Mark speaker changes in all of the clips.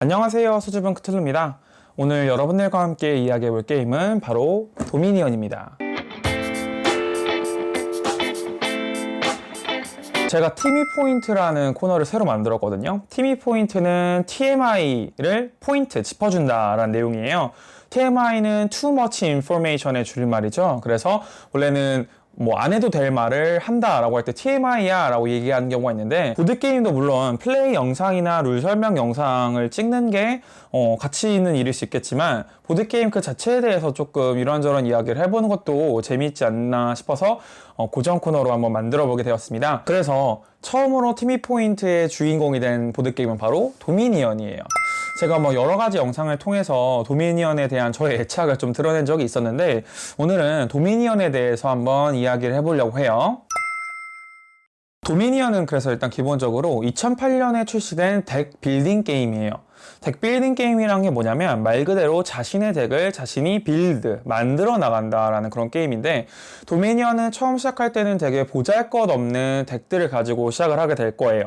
Speaker 1: 안녕하세요, 수줍은 크툴루입니다. 오늘 여러분들과 함께 이야기해볼 게임은 바로 도미니언입니다. 제가 티미 포인트라는 코너를 새로 만들었거든요. 티미 포인트는 TMI를 포인트, 짚어준다라는 내용이에요. TMI는 Too Much Information의 줄임말이죠. 그래서 원래는 안 해도 될 말을 한다라고 할 때 TMI야 라고 얘기하는 경우가 있는데, 보드게임도 물론 플레이 영상이나 룰 설명 영상을 찍는 게 가치 있는 일일 수 있겠지만, 보드게임 그 자체에 대해서 조금 이런저런 이야기를 해보는 것도 재미있지 않나 싶어서 고정 코너로 한번 만들어 보게 되었습니다. 그래서 처음으로 티미 포인트의 주인공이 된 보드게임은 바로 도미니언이에요. 제가 여러 가지 영상을 통해서 도미니언에 대한 저의 애착을 좀 드러낸 적이 있었는데, 오늘은 도미니언에 대해서 한번 이야기를 해보려고 해요. 도미니언은 그래서 일단 기본적으로 2008년에 출시된 덱 빌딩 게임이에요. 덱 빌딩 게임이란 게 뭐냐면 말 그대로 자신의 덱을 자신이 빌드, 만들어 나간다라는 그런 게임인데, 도미니언은 처음 시작할 때는 되게 보잘것없는 덱들을 가지고 시작을 하게 될 거예요.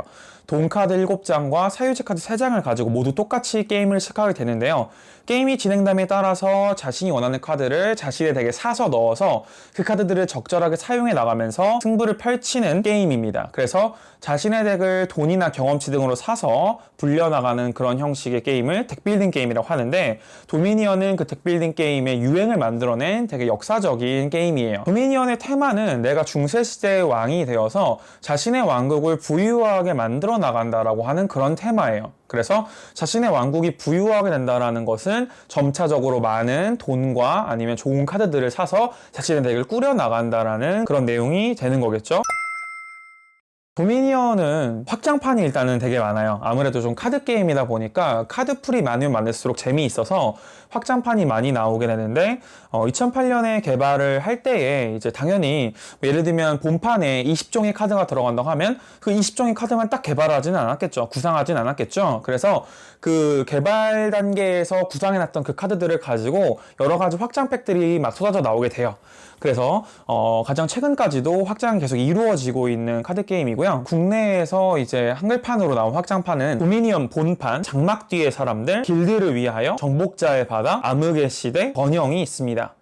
Speaker 1: 돈 카드 7장과 사유지 카드 3장을 가지고 모두 똑같이 게임을 시작하게 되는데요. 게임이 진행됨에 따라서 자신이 원하는 카드를 자신의 덱에 사서 넣어서 그 카드들을 적절하게 사용해 나가면서 승부를 펼치는 게임입니다. 그래서 자신의 덱을 돈이나 경험치 등으로 사서 불려나가는 그런 형식의 게임을 덱빌딩 게임이라고 하는데, 도미니언은 그 덱빌딩 게임의 유행을 만들어낸 되게 역사적인 게임이에요. 도미니언의 테마는 내가 중세시대의 왕이 되어서 자신의 왕국을 부유하게 만들어 나간다라고 하는 그런 테마예요. 그래서 자신의 왕국이 부유하게 된다는 것은 점차적으로 많은 돈과 아니면 좋은 카드들을 사서 자신의 덱을 꾸려 나간다라는 그런 내용이 되는 거겠죠. 도미니언은 확장판이 일단은 되게 많아요. 아무래도 좀 카드 게임이다 보니까 카드 풀이 많으면 많을수록 재미있어서 확장판이 많이 나오게 되는데, 2008년에 개발을 할 때에 이제 당연히 예를 들면 본판에 20종의 카드가 들어간다고 하면 그 20종의 카드만 딱 개발하지는 않았겠죠. 구상하진 않았겠죠. 그래서 그 개발 단계에서 구상해놨던 그 카드들을 가지고 여러 가지 확장팩들이 막 쏟아져 나오게 돼요. 그래서 가장 최근까지도 확장이 계속 이루어지고 있는 카드 게임이고요. 국내에서 이제 한글판으로 나온 확장판은 도미니언 본판, 장막 뒤의 사람들, 길드를 위하여, 정복자의 바다, 암흑의 시대, 번영이 있습니다.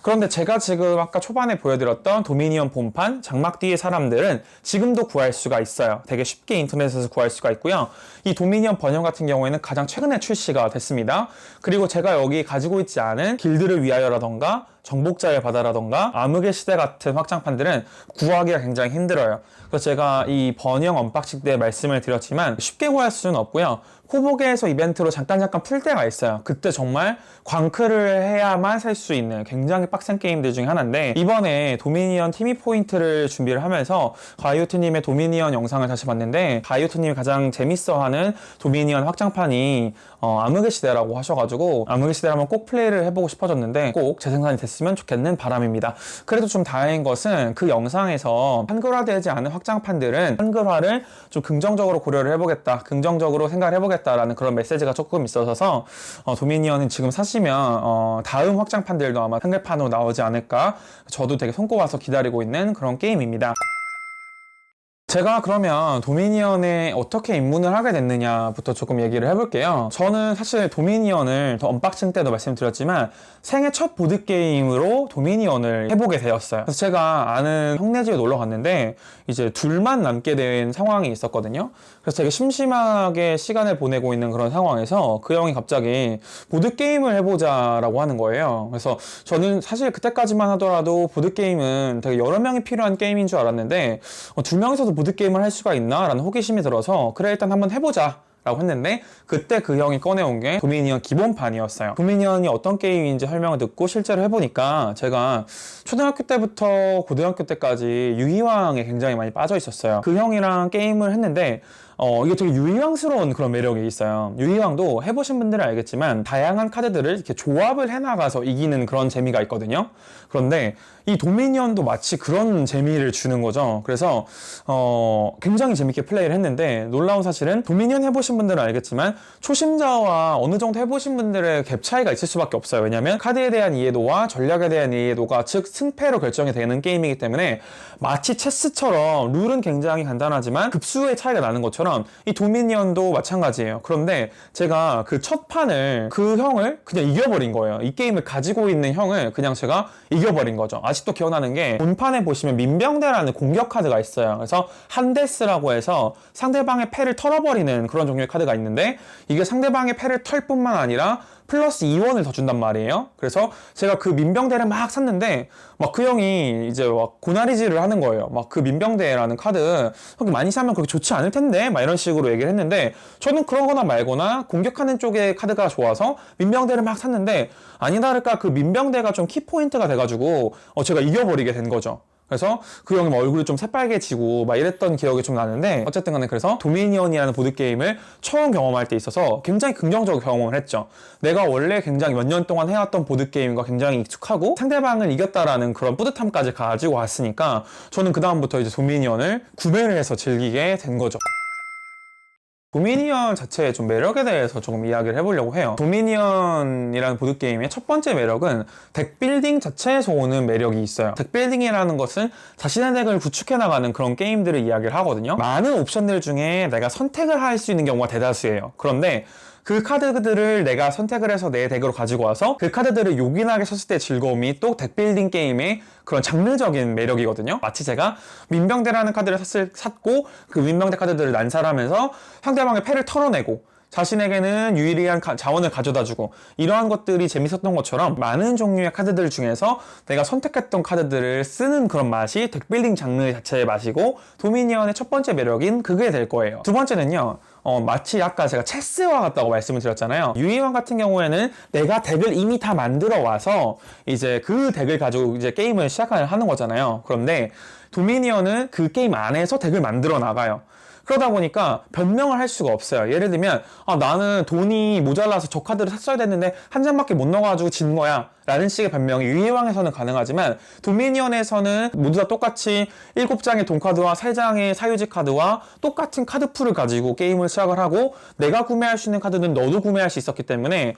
Speaker 1: 그런데 제가 지금 아까 초반에 보여드렸던 도미니언 본판, 장막 뒤의 사람들은 지금도 구할 수가 있어요. 되게 쉽게 인터넷에서 구할 수가 있고요. 이 도미니언 번영 같은 경우에는 가장 최근에 출시가 됐습니다. 그리고 제가 여기 가지고 있지 않은 길드를 위하여라던가 정복자의 바다라던가 암흑의 시대 같은 확장판들은 구하기가 굉장히 힘들어요. 그래서 제가 이 번영 언박싱 때 말씀을 드렸지만 쉽게 구할 수는 없고요. 코보게에서 이벤트로 잠깐 풀 때가 있어요. 그때 정말 광클을 해야만 살 수 있는 굉장히 빡센 게임들 중에 하나인데, 이번에 도미니언 티미 포인트를 준비를 하면서 가이오트님의 도미니언 영상을 다시 봤는데, 가이오트님이 가장 재밌어하는 도미니언 확장판이 암흑의 시대라고 하셔가지고 암흑의 시대를 한번 꼭 플레이를 해보고 싶어졌는데 꼭 재생산이 됐으면 좋겠는 바람입니다. 그래도 좀 다행인 것은 그 영상에서 한글화되지 않은 확장판들은 한글화를 좀 긍정적으로 고려를 해보겠다, 긍정적으로 생각을 해보겠다라는 그런 메시지가 조금 있어서 도미니언은 지금 사시면 다음 확장판들도 아마 한글판으로 나오지 않을까, 저도 되게 손꼽아서 기다리고 있는 그런 게임입니다. 제가 그러면 도미니언에 어떻게 입문을 하게 됐느냐부터 조금 얘기를 해볼게요. 저는 사실 도미니언을 언박싱 때도 말씀드렸지만 생애 첫 보드게임으로 도미니언을 해보게 되었어요. 그래서 제가 아는 형네 집에 놀러 갔는데 이제 둘만 남게 된 상황이 있었거든요. 그래서 되게 심심하게 시간을 보내고 있는 그런 상황에서 그 형이 갑자기 보드게임을 해보자라고 하는 거예요. 그래서 저는 사실 그때까지만 하더라도 보드게임은 되게 여러 명이 필요한 게임인 줄 알았는데, 두 명이서도 보드게임을 할 수가 있나? 라는 호기심이 들어서 그래 일단 한번 해보자 라고 했는데, 그때 그 형이 꺼내온 게 도미니언 기본판이었어요. 도미니언이 어떤 게임인지 설명을 듣고 실제로 해보니까 제가 초등학교 때부터 고등학교 때까지 유희왕에 굉장히 많이 빠져 있었어요. 그 형이랑 게임을 했는데 이게 되게 유희왕스러운 그런 매력이 있어요. 유희왕도 해보신 분들은 알겠지만 다양한 카드들을 이렇게 조합을 해나가서 이기는 그런 재미가 있거든요. 그런데 이 도미니언도 마치 그런 재미를 주는 거죠. 그래서 굉장히 재밌게 플레이를 했는데, 놀라운 사실은 도미니언 해보신 분들은 알겠지만 초심자와 어느 정도 해보신 분들의 갭 차이가 있을 수밖에 없어요. 왜냐면 카드에 대한 이해도와 전략에 대한 이해도가 즉 승패로 결정이 되는 게임이기 때문에 마치 체스처럼 룰은 굉장히 간단하지만 급수의 차이가 나는 것처럼 것처럼 이 도미니언도 마찬가지예요. 그런데 제가 그 첫 판을 그 형을 그냥 이겨버린 거예요. 이 게임을 가지고 있는 형을 그냥 제가 이겨버린 거죠. 아직도 기억나는 게 본판에 보시면 민병대라는 공격 카드가 있어요. 그래서 한데스라고 해서 상대방의 패를 털어버리는 그런 종류의 카드가 있는데 이게 상대방의 패를 털 뿐만 아니라 플러스 2원을 더 준단 말이에요. 그래서 제가 그 민병대를 막 샀는데 막 그 형이 이제 막 고나리질을 하는 거예요. 막 그 민병대라는 카드 그렇게 많이 사면 그렇게 좋지 않을 텐데 막 이런 식으로 얘기를 했는데 저는 그러거나 말거나 공격하는 쪽의 카드가 좋아서 민병대를 막 샀는데 아니나 다를까 그 민병대가 좀 키포인트가 돼가지고 제가 이겨버리게 된 거죠. 그래서 그 형이 막 얼굴이 좀 새빨개지고 막 이랬던 기억이 좀 나는데 어쨌든 간에 그래서 도미니언이라는 보드게임을 처음 경험할 때 있어서 굉장히 긍정적인 경험을 했죠. 내가 원래 굉장히 몇 년 동안 해왔던 보드게임과 굉장히 익숙하고 상대방을 이겼다라는 그런 뿌듯함까지 가지고 왔으니까 저는 그다음부터 이제 도미니언을 구매를 해서 즐기게 된 거죠. 도미니언 자체의 좀 매력에 대해서 조금 이야기를 해보려고 해요. 도미니언이라는 보드게임의 첫 번째 매력은 덱빌딩 자체에서 오는 매력이 있어요. 덱빌딩이라는 것은 자신의 덱을 구축해 나가는 그런 게임들을 이야기를 하거든요. 많은 옵션들 중에 내가 선택을 할 수 있는 경우가 대다수예요. 그런데 그 카드들을 내가 선택을 해서 내 덱으로 가지고 와서 그 카드들을 요긴하게 썼을 때 즐거움이 또 덱빌딩 게임의 그런 장르적인 매력이거든요. 마치 제가 민병대라는 카드를 샀고 그 민병대 카드들을 난살하면서 상대방의 패를 털어내고 자신에게는 유일한 자원을 가져다주고 이러한 것들이 재밌었던 것처럼 많은 종류의 카드들 중에서 내가 선택했던 카드들을 쓰는 그런 맛이 덱빌딩 장르 자체의 맛이고 도미니언의 첫 번째 매력인 그게 될 거예요. 두 번째는요. 마치 아까 제가 체스와 같다고 말씀을 드렸잖아요. 유희왕 같은 경우에는 내가 덱을 이미 다 만들어 와서 이제 그 덱을 가지고 이제 게임을 시작하는 거잖아요. 그런데 도미니언은 그 게임 안에서 덱을 만들어 나가요. 그러다 보니까 변명을 할 수가 없어요. 예를 들면 나는 돈이 모자라서 저 카드를 샀어야 됐는데 한 장밖에 못 넣어가지고 진 거야 라는 식의 변명이 유희왕에서는 가능하지만 도미니언에서는 모두 다 똑같이 7장의 돈카드와 3장의 사유지 카드와 똑같은 카드풀을 가지고 게임을 시작을 하고 내가 구매할 수 있는 카드는 너도 구매할 수 있었기 때문에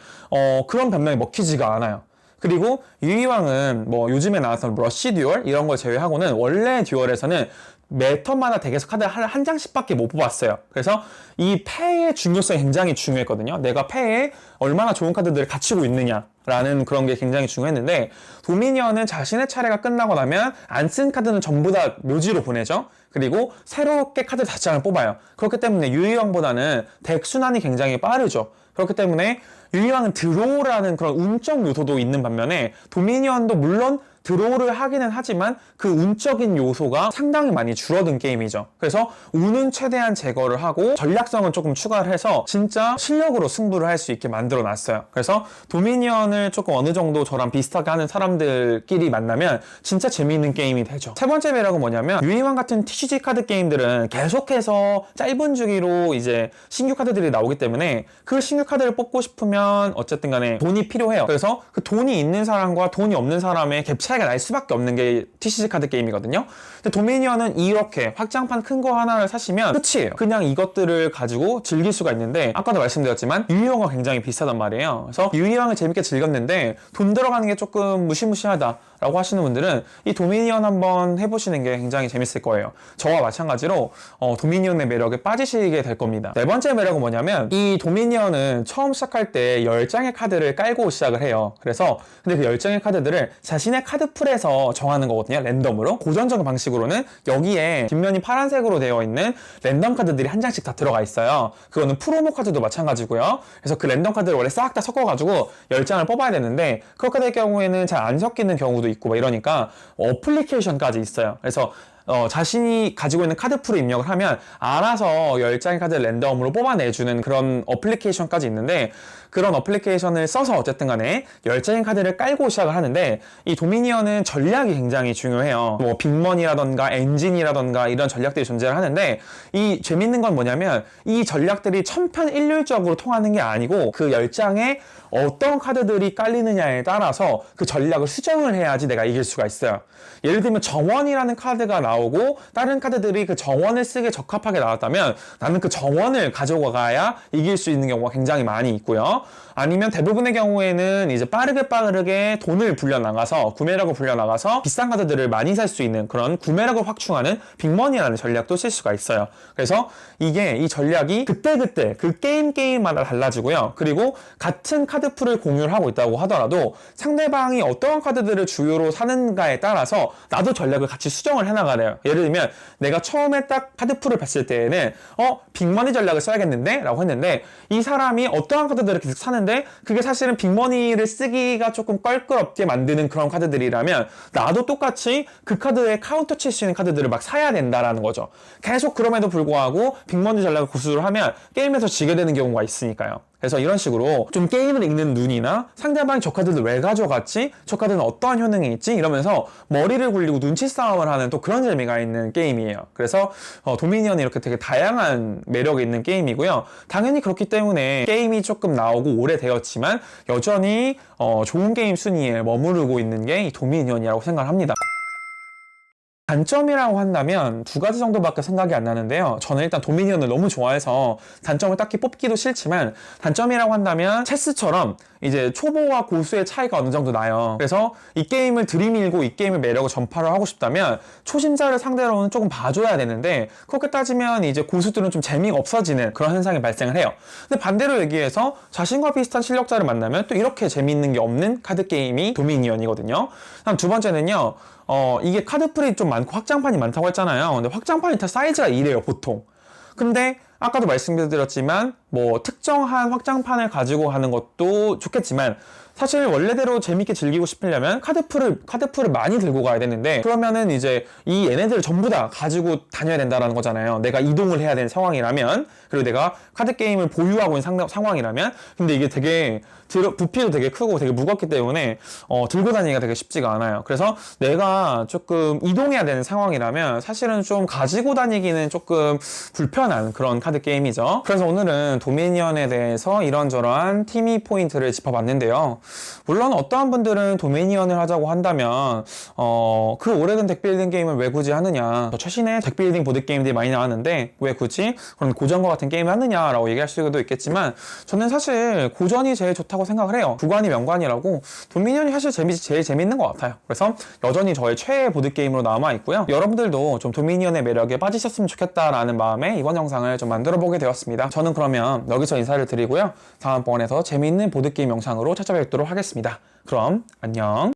Speaker 1: 그런 변명이 먹히지가 않아요. 그리고 유희왕은 뭐 요즘에 나왔던 러쉬 듀얼 이런 걸 제외하고는 원래 듀얼에서는 매 턴마다 덱에서 카드 한 장씩밖에 못 뽑았어요. 그래서 이 패의 중요성이 굉장히 중요했거든요. 내가 패에 얼마나 좋은 카드들을 갖추고 있느냐라는 그런 게 굉장히 중요했는데 도미니언은 자신의 차례가 끝나고 나면 안 쓴 카드는 전부 다 묘지로 보내죠. 그리고 새롭게 카드 5장을 뽑아요. 그렇기 때문에 유희왕보다는 덱 순환이 굉장히 빠르죠. 그렇기 때문에 유희왕은 드로우라는 그런 운적 요소도 있는 반면에 도미니언도 물론 드로우를 하기는 하지만 그 운적인 요소가 상당히 많이 줄어든 게임이죠. 그래서 운은 최대한 제거를 하고 전략성은 조금 추가를 해서 진짜 실력으로 승부를 할 수 있게 만들어 놨어요. 그래서 도미니언을 조금 어느 정도 저랑 비슷하게 하는 사람들끼리 만나면 진짜 재미있는 게임이 되죠. 세 번째 매력은 뭐냐면 유희왕 같은 TCG 카드 게임들은 계속해서 짧은 주기로 이제 신규 카드들이 나오기 때문에 그 신규 카드를 뽑고 싶으면 어쨌든 간에 돈이 필요해요. 그래서 그 돈이 있는 사람과 돈이 없는 사람의 갭 차이가 날 수밖에 없는 게 TCG 카드 게임이거든요. 근데 도미니언은 이렇게 확장판 큰 거 하나를 사시면 끝이에요. 그냥 이것들을 가지고 즐길 수가 있는데 아까도 말씀드렸지만 유희왕과 굉장히 비슷하단 말이에요. 그래서 유희왕을 재밌게 즐겼는데 돈 들어가는 게 조금 무시무시하다 라고 하시는 분들은 이 도미니언 한번 해보시는 게 굉장히 재밌을 거예요. 저와 마찬가지로 도미니언의 매력에 빠지시게 될 겁니다. 네 번째 매력은 뭐냐면 이 도미니언은 처음 시작할 때 10장의 카드를 깔고 시작을 해요. 그래서 근데 그 10장의 카드들을 자신의 카드풀에서 정하는 거거든요. 랜덤으로. 고전적인 방식으로는 여기에 뒷면이 파란색으로 되어 있는 랜덤 카드들이 한 장씩 다 들어가 있어요. 그거는 프로모 카드도 마찬가지고요. 그래서 그 랜덤 카드를 원래 싹 다 섞어가지고 10장을 뽑아야 되는데 그렇게 될 경우에는 잘 안 섞이는 경우도 있고 막 이러니까 어플리케이션까지 있어요. 그래서 자신이 가지고 있는 카드풀을 입력을 하면 알아서 10장의 카드를 랜덤으로 뽑아내주는 그런 어플리케이션까지 있는데 그런 어플리케이션을 써서 어쨌든 간에 10장의 카드를 깔고 시작을 하는데 이 도미니언은 전략이 굉장히 중요해요. 뭐 빅머니라던가 엔진이라던가 이런 전략들이 존재를 하는데 이 재밌는 건 뭐냐면 이 전략들이 천편일률적으로 통하는 게 아니고 그 10장에 어떤 카드들이 깔리느냐에 따라서 그 전략을 수정을 해야지 내가 이길 수가 있어요. 예를 들면 정원이라는 카드가 나오고 다른 카드들이 그 정원을 쓰기에 적합하게 나왔다면 나는 그 정원을 가져가야 이길 수 있는 경우가 굉장히 많이 있고요. 아니면 대부분의 경우에는 이제 빠르게 돈을 불려나가서 구매력을 불려나가서 비싼 카드들을 많이 살 수 있는 그런 구매력을 확충하는 빅머니라는 전략도 쓸 수가 있어요. 그래서 이게 이 전략이 그때그때 그 게임마다 달라지고요. 그리고 같은 카드풀을 공유를 하고 있다고 하더라도 상대방이 어떠한 카드들을 주요로 사는가에 따라서 나도 전략을 같이 수정을 해나가야 돼요. 예를 들면 내가 처음에 딱 카드풀을 봤을 때에는 빅머니 전략을 써야겠는데? 라고 했는데 이 사람이 어떠한 카드들을 계속 사는데 그게 사실은 빅머니를 쓰기가 조금 껄끄럽게 만드는 그런 카드들이라면 나도 똑같이 그 카드에 카운터 칠 수 있는 카드들을 막 사야 된다라는 거죠. 계속 그럼에도 불구하고 빅머니 전략을 고수를 하면 게임에서 지게 되는 경우가 있으니까요. 그래서 이런 식으로 좀 게임을 읽는 눈이나 상대방이 저 카드를 왜 가져갔지? 저 카드는 어떠한 효능이 있지? 이러면서 머리를 굴리고 눈치 싸움을 하는 또 그런 재미가 있는 게임이에요. 그래서 도미니언이 이렇게 되게 다양한 매력이 있는 게임이고요. 당연히 그렇기 때문에 게임이 조금 나오고 오래되었지만 여전히 좋은 게임 순위에 머무르고 있는 게 이 도미니언이라고 생각을 합니다. 단점이라고 한다면 두 가지 정도밖에 생각이 안 나는데요. 저는 일단 도미니언을 너무 좋아해서 단점을 딱히 뽑기도 싫지만 단점이라고 한다면 체스처럼 이제 초보와 고수의 차이가 어느 정도 나요. 그래서 이 게임을 들이밀고 이 게임의 매력을 전파를 하고 싶다면 초심자를 상대로는 조금 봐줘야 되는데 그렇게 따지면 이제 고수들은 좀 재미가 없어지는 그런 현상이 발생을 해요. 근데 반대로 얘기해서 자신과 비슷한 실력자를 만나면 또 이렇게 재미있는 게 없는 카드 게임이 도미니언이거든요. 다음 두 번째는요. 이게 카드풀이 좀 많고 확장판이 많다고 했잖아요. 근데 확장판이 다 사이즈가 이래요, 보통. 근데 아까도 말씀드렸지만 뭐 특정한 확장판을 가지고 하는 것도 좋겠지만 사실 원래대로 재밌게 즐기고 싶으려면 카드풀을 많이 들고 가야 되는데 그러면은 이제 이 얘네들을 전부 다 가지고 다녀야 된다는 거잖아요. 내가 이동을 해야 되는 상황이라면 그리고 내가 카드 게임을 보유하고 있는 상황이라면 근데 이게 되게 부피도 되게 크고 되게 무겁기 때문에 들고 다니기가 되게 쉽지가 않아요. 그래서 내가 조금 이동해야 되는 상황이라면 사실은 좀 가지고 다니기는 조금 불편한 그런 카드 게임이죠. 그래서 오늘은 도미니언에 대해서 이런저런 티미 포인트를 짚어봤는데요. 물론 어떠한 분들은 도미니언을 하자고 한다면 그 오래된 덱빌딩 게임을 왜 굳이 하느냐, 최신의 덱빌딩 보드게임들이 많이 나왔는데 왜 굳이 그런 고전과 같은 게임을 하느냐라고 얘기할 수도 있겠지만 저는 사실 고전이 제일 좋다고 생각을 해요. 구관이 명관이라고 도미니언이 사실 제일 재밌는 것 같아요. 그래서 여전히 저의 최애 보드게임으로 남아있고요. 여러분들도 좀 도미니언의 매력에 빠지셨으면 좋겠다라는 마음에 이번 영상을 좀 만들어보게 되었습니다. 저는 그러면 여기서 인사를 드리고요. 다음번에 더 재미있는 보드게임 영상으로 찾아뵙도록 하겠습니다. 그럼 안녕.